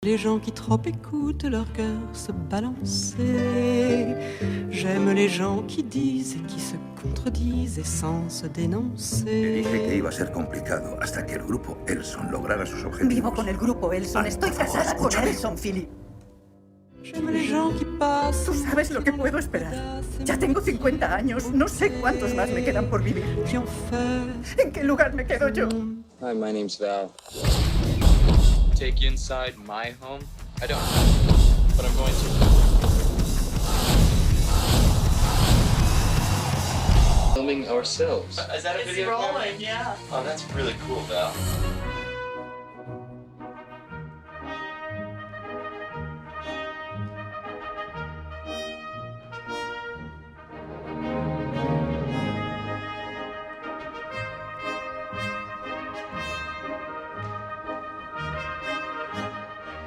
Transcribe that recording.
Les gens qui trop écoutent leur cœur se balancer. J'aime les gens qui disent et qui se contredisent et sans se dénoncer. Dije que iba a ser complicado hasta que el grupo Elson lograra sus objetivos. Vivo con el grupo Elson. Estoy por favor, casada con escúchame. Elson, Philip. J'aime les gens qui passent. Tú sabes lo que puedo esperar. Ya tengo 50 años. No sé cuántos más me quedan por vivir. Qui ont fait. ¿En qué lugar me quedo yo? Hi, my name's Val. Take you inside my home? I don't, but I'm going to. Filming ourselves. Is that a video? Rolling, yeah. Oh, that's really cool, Val.